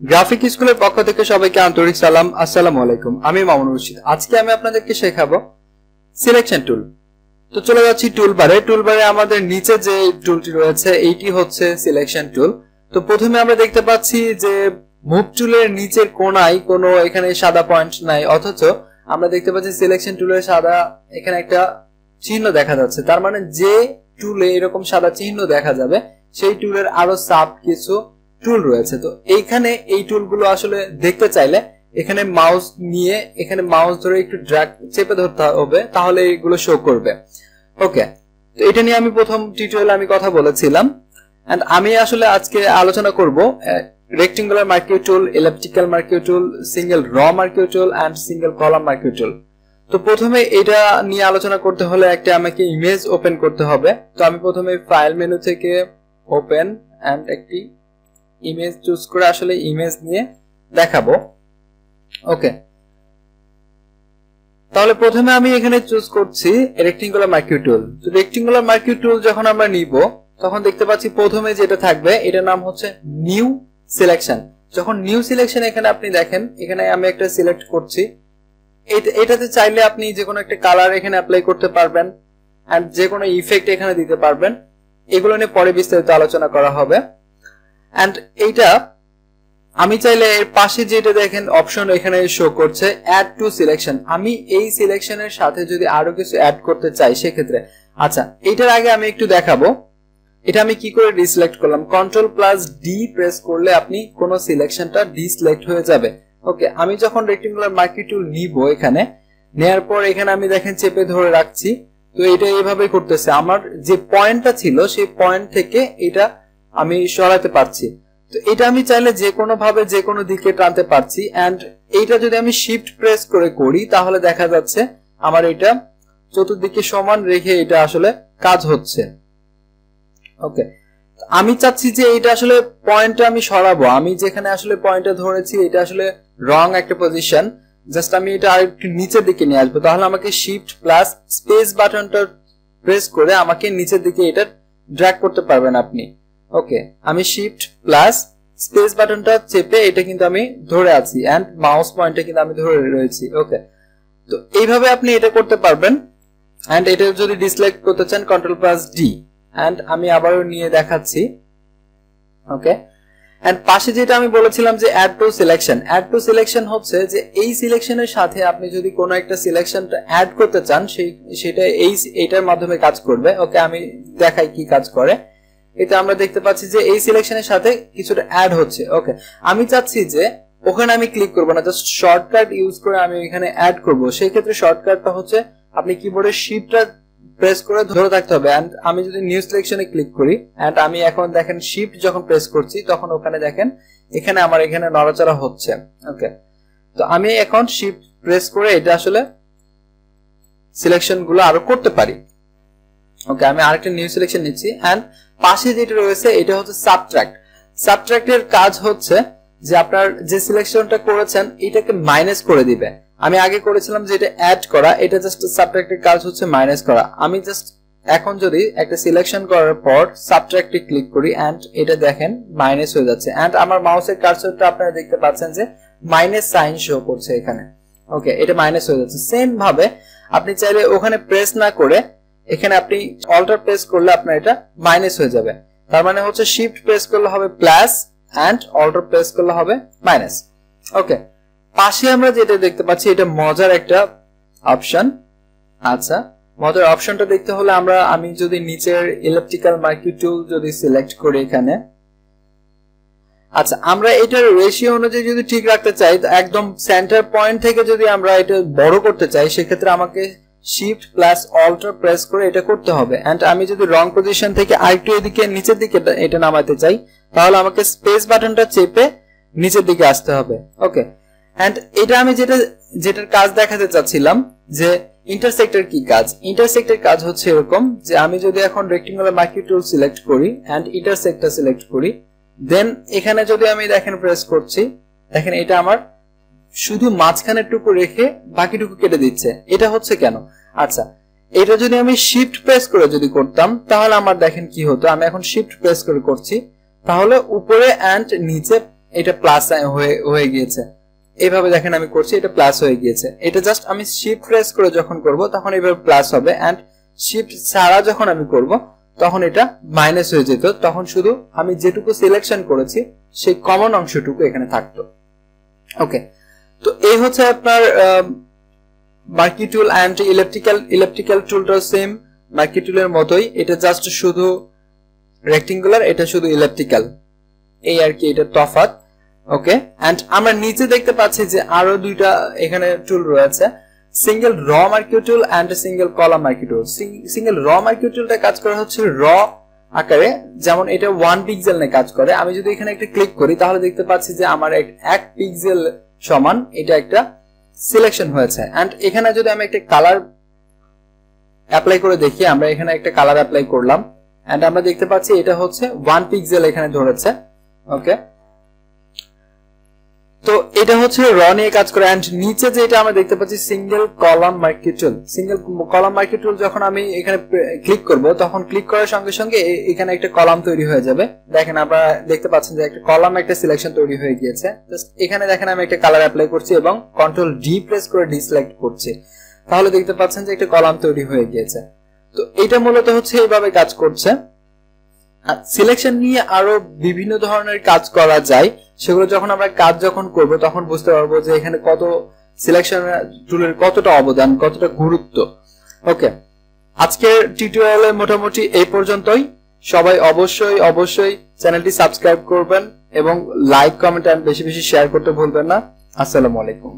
Graphic স্কুলের পক্ষ থেকে সবাইকে আন্তরিক সালাম। আসসালামু আলাইকুম। আমি মামুনুর রশিদ। আজকে আমি আপনাদেরকে শেখাবো সিলেকশন টুল। তো চলে যাচ্ছি টুলবারে। টুলবারে আমাদের নিচে যে টুলটি রয়েছে এইটি হচ্ছে সিলেকশন টুল। তো প্রথমে আমরা দেখতে পাচ্ছি যে মুভ টুলের নিচের কোণায় কোনো এখানে সাদা পয়েন্ট নাই, অথচ আমরা দেখতে পাচ্ছি সিলেকশন টুলের সাদা এখানে একটা চিহ্ন দেখা যাচ্ছে। তার মানে যে টুলে এরকম সাদা চিহ্ন দেখা যাবে সেই টুলের আরো সাব কিছু টুল রয়েছে। তো এইখানে এই টুলগুলো আসলে দেখতে চাইলে এখানে মাউস নিয়ে এখানে মাউস ধরে একটু ড্র্যাগ চেপে ধরতে হবে, তাহলে এইগুলো শো করবে। ওকে, তো এটা নিয়ে আমি প্রথম টিউটোরিয়ালে আমি কথা বলেছিলাম। এন্ড আমি আসলে আজকে আলোচনা করব রেক্টেঙ্গুলার মার্কিউ টুল, এলিপ্টিক্যাল মার্কিউ টুল, সিঙ্গেল র মার্কিউ টুল এন্ড সিঙ্গেল কলাম মার্কিউ টুল। তো প্রথমে এটা নিয়ে আলোচনা করতে হলে একটা আমাকে ইমেজ ওপেন করতে হবে। তো আমি প্রথমে ফাইল মেনু থেকে ওপেন এন্ড একটি ইমেজ চুজ করে আসলে ইমেজ নিয়ে দেখাবো। ওকে, তাহলে প্রথমে আমি এখানে চুজ করছি রেক্টেঙ্গুলার মার্কিউ টুল। তো রেক্টেঙ্গুলার মার্কিউ টুল যখন আমরা নিব তখন দেখতে পাচ্ছি প্রথমে যেটা থাকবে এটার নাম হচ্ছে নিউ সিলেকশন। যখন নিউ সিলেকশন এখানে আপনি দেখেন, এখানে আমি একটা সিলেক্ট করছি। এটাতে চাইলে আপনি যে কোনো একটা কালার এখানে অ্যাপ্লাই করতে পারবেন এন্ড যে কোনো ইফেক্ট এখানে দিতে পারবেন। এগুলো নিয়ে পরে বিস্তারিত আলোচনা করা হবে। এন্ড এইটা আমি চাইলে এর পাশে যেটা দেখেন অপশন এখানে শো করছে অ্যাড টু সিলেকশন। আমি এই সিলেকশনের সাথে যদি আরো কিছু অ্যাড করতে চাই সেক্ষেত্রে, আচ্ছা এটার আগে আমি একটু দেখাবো এটা আমি কি করে ডিসিলেক্ট করলাম। Ctrl+D প্রেস করলে আপনি কোন সিলেকশনটা ডিসিলেক্ট হয়ে যাবে। ওকে, আমি যখন রেক্টেঙ্গুলার মার্কিউ টুল নিব এখানে নেয়ার পর এখানে আমি দেখেন চেপে ধরে রাখছি। তো এটা এইভাবে করতেছে, আমার যে পয়েন্টটা ছিল সেই পয়েন্ট থেকে এটা আমি সরাতে পারছি। তো এটা আমি চাইলে যে কোনো ভাবে যে কোনো দিকে টানতে পারছি। এন্ড এইটা যদি আমি শিফট প্রেস করে করি তাহলে দেখা যাচ্ছে আমার এটা চতুর্দিকে সমান রেখে এটা আসলে কাজ হচ্ছে। ওকে, আমি চাচ্ছি যে এটা আসলে পয়েন্টটা আমি সরাবো। আমি যেখানে আসলে পয়েন্টটা ধরেছি এটা আসলে রং একটা পজিশন, জাস্ট আমি এটা আরেকটু নিচের দিকে নিয়ে আসবো। তাহলে আমাকে শিফট প্লাস স্পেস বাটনটা প্রেস করে আমাকে নিচের দিকে এটা ড্র্যাগ করতে পারবেন আপনি। ওকে, আমি শিফট প্লাস স্পেস বাটনটা চেপে এটা কিন্তু আমি ধরে আছি এন্ড মাউস পয়েন্টটা কিন্তু আমি ধরে রয়েছি। ওকে, তো এইভাবে আপনি এটা করতে পারবেন। এন্ড এটা যদি ডিসলেক্ট করতে চান Ctrl+D এন্ড আমি আবারও নিয়ে দেখাচ্ছি। ওকে, এন্ড পাশে যেটা আমি বলেছিলাম যে add to selection. Add to selection হচ্ছে যে এই সিলেকশনের সাথে আপনি যদি কোনো একটা সিলেকশনটা অ্যাড করতে চান সেটা এইটার মাধ্যমে কাজ করবে। ওকে, আমি দেখাই কি কাজ করে। এটা আমরা দেখতে পাচ্ছি যে এই সিলেকশনের সাথে কিছুটা অ্যাড হচ্ছে। ওকে, আমি চাচ্ছি যে ওখানে আমি ক্লিক করব না, জাস্ট শর্টকাট ইউজ করে আমি এখানে অ্যাড করব। সেই ক্ষেত্রে শর্টকাটটা হচ্ছে আপনি কিবোর্ডের শিফটটা প্রেস করে ধরে থাকতে হবে। এন্ড আমি যদি নিউ সিলেকশনে ক্লিক করি এন্ড আমি এখন দেখেন শিফট যখন প্রেস করছি তখন ওখানে দেখেন এখানে আমার এখানে নড়াচড়া হচ্ছে। ওকে, তো আমি এখন শিফট প্রেস করে এটা আসলে সিলেকশন গুলো আরো করতে পারি। ওকে, আমি আরেকটা নিউ সিলেকশন নিচ্ছি এন্ড পাশে যেটা রয়েছে এটা হচ্ছে সাবট্রাক্ট। সাবট্রাক্টের কাজ হচ্ছে যে আপনার যে সিলেকশনটা করেছেন এটাকে মাইনাস করে দিবে। আমি আগে করেছিলাম যে এটা অ্যাড করা, এটা জাস্ট সাবট্রাক্টের কাজ হচ্ছে মাইনাস করা। আমি জাস্ট এখন যদি একটা সিলেকশন করার পর সাবট্রাক্টে ক্লিক করি এন্ড এটা দেখেন মাইনাস হয়ে যাচ্ছে। এন্ড আমার মাউসের কার্সরটা আপনারা দেখতে পাচ্ছেন যে মাইনাস সাইন শো করছে এখানে। ওকে, এটা মাইনাস হয়ে যাচ্ছে। সেম ভাবে আপনি চাইলে ওখানে প্রেস না করে এখানে আপনি অল্টার প্রেস করলে আপনার এটা মাইনাস হয়ে যাবে। তার মানে হচ্ছে শিফট প্রেস করলে হবে প্লাস এন্ড অল্টার প্রেস করলে হবে মাইনাস। ওকে, পাশে আমরা যেটা দেখতে পাচ্ছি এটা মজার একটা অপশন। আচ্ছা, মজার অপশনটা দেখতে হলে আমি যদি নিচের ইলিপ্টিক্যাল মার্কিউ টুল যদি সিলেক্ট করি এখানে, আচ্ছা আমরা এটার রেশিও অনুযায়ী যদি ঠিক রাখতে চাই, একদম সেন্টার পয়েন্ট থেকে যদি আমরা এটা বড় করতে চাই সেক্ষেত্রে আমাকে শিফট প্লাস অল্টার প্রেস করে এটা করতে হবে। এন্ড আমি যদি রং পজিশন থেকে আরেকটু এদিকে নিচের দিকে এটা নামাতে চাই তাহলে আমাকে স্পেস বাটনটা চেপে নিচের দিকে আসতে হবে। ওকে, এন্ড এটা আমি যেটার কাজ দেখাতে চাচ্ছিলাম যে ইন্টারসেক্টর কি কাজ। ইন্টারসেক্টর কাজ হচ্ছে এরকম যে আমি যদি এখন রেক্টেঙ্গুলার মার্কিউ টুল সিলেক্ট করি এন্ড ইন্টারসেক্টর সিলেক্ট করি, দেন এখানে যদি আমি দেখেন প্রেস করছি, দেখেন এটা আমার শুধু মাঝখানের টুকু রেখে বাকিটুকু কেটে দিচ্ছে। এটা হচ্ছে কেন? আচ্ছা, এটা যদি আমি শিফট প্রেস করে যদি করতাম তাহলে আমার দেখেন কি হতো। আমি এখন শিফট প্রেস করে করছি, তাহলে উপরে এন্ড নিচে এটা প্লাস হয়ে গিয়েছে। এইভাবে দেখেন আমি করছি, এটা প্লাস হয়ে গিয়েছে। এটা জাস্ট আমি শিফট প্রেস করে যখন করব তখন এইভাবে প্লাস হবে, এন্ড শিফট ছাড়া যখন আমি করব তখন এটা মাইনাস হয়ে যেত। তখন শুধু আমি যেটুকু সিলেকশন করেছি সেই কমন অংশটুকু এখানে থাকতো। ওকে, তো এই হচ্ছে আপনার মার্কি টুল এন্ড ইলেকট্রিক্যাল টুলটাও সেম মার্কি টুলের মতোই, এটা জাস্ট শুধু রেক্টেঙ্গুলার, এটা শুধু ইলেকট্রিক্যাল, এই আর কি এটা তফাৎ। ওকে, এন্ড আমরা নিচে দেখতে পাচ্ছি যে আরো দুইটা এখানে টুল রয়েছে, single row marquee tool and single column marquee tool. Single row marquee টুলটা কাজ করে হচ্ছে র আকারে, যেমন এটা 1 পিক্সেল নিয়ে কাজ করে। আমি যদি এখানে একটা ক্লিক করি তাহলে দেখতে পাচ্ছি যে আমার 1 পিক্সেল সমান এটা একটা সিলেকশন হয়েছে। এন্ড এখানে যদি আমি একটা কালার অ্যাপ্লাই করে দেখি, আমরা এখানে একটা কালার অ্যাপ্লাই করলাম এন্ড আমরা দেখতে পাচ্ছি এটা হচ্ছে 1 পিক্সেল এখানে ধরেছে। ওকে, তো এটা হচ্ছে র নিয়ে কাজ করে। এন্ড নিচে যেটা আমরা দেখতে পাচ্ছি single column marquee tool. Single column marquee টুল যখন আমি এখানে ক্লিক করব তখন ক্লিক করার সঙ্গে সঙ্গে এখানে একটা কলাম তৈরি হয়ে যাবে। দেখেন আপনারা দেখতে পাচ্ছেন যে একটা কলাম একটা সিলেকশন তৈরি হয়ে গিয়েছে। জাস্ট এখানে দেখেন আমি একটা কালার অ্যাপ্লাই করছি এবং কন্ট্রোল ডি প্রেস করে ডিসিলেক্ট করছি, তাহলে দেখতে পাচ্ছেন যে একটা কলাম তৈরি হয়ে গিয়েছে। তো এটা মূলত হচ্ছে এইভাবে কাজ করছে। সিলেকশন নিয়ে আরো বিভিন্ন ধরনের কাজ করা যায়, সেগুলো যখন আমরা কাজ করব তখন বুঝতে পারবো যে এখানে কত সিলেকশন টুলের কতটা অবদান, কতটা গুরুত্ব। ওকে, আজকের টিউটোরিয়ালে মোটামুটি এই পর্যন্তই। সবাই অবশ্যই চ্যানেলটি সাবস্ক্রাইব করবেন এবং লাইক, কমেন্ট এন্ড বেশি বেশি শেয়ার করতে ভুলবেন না। আসসালামু আলাইকুম।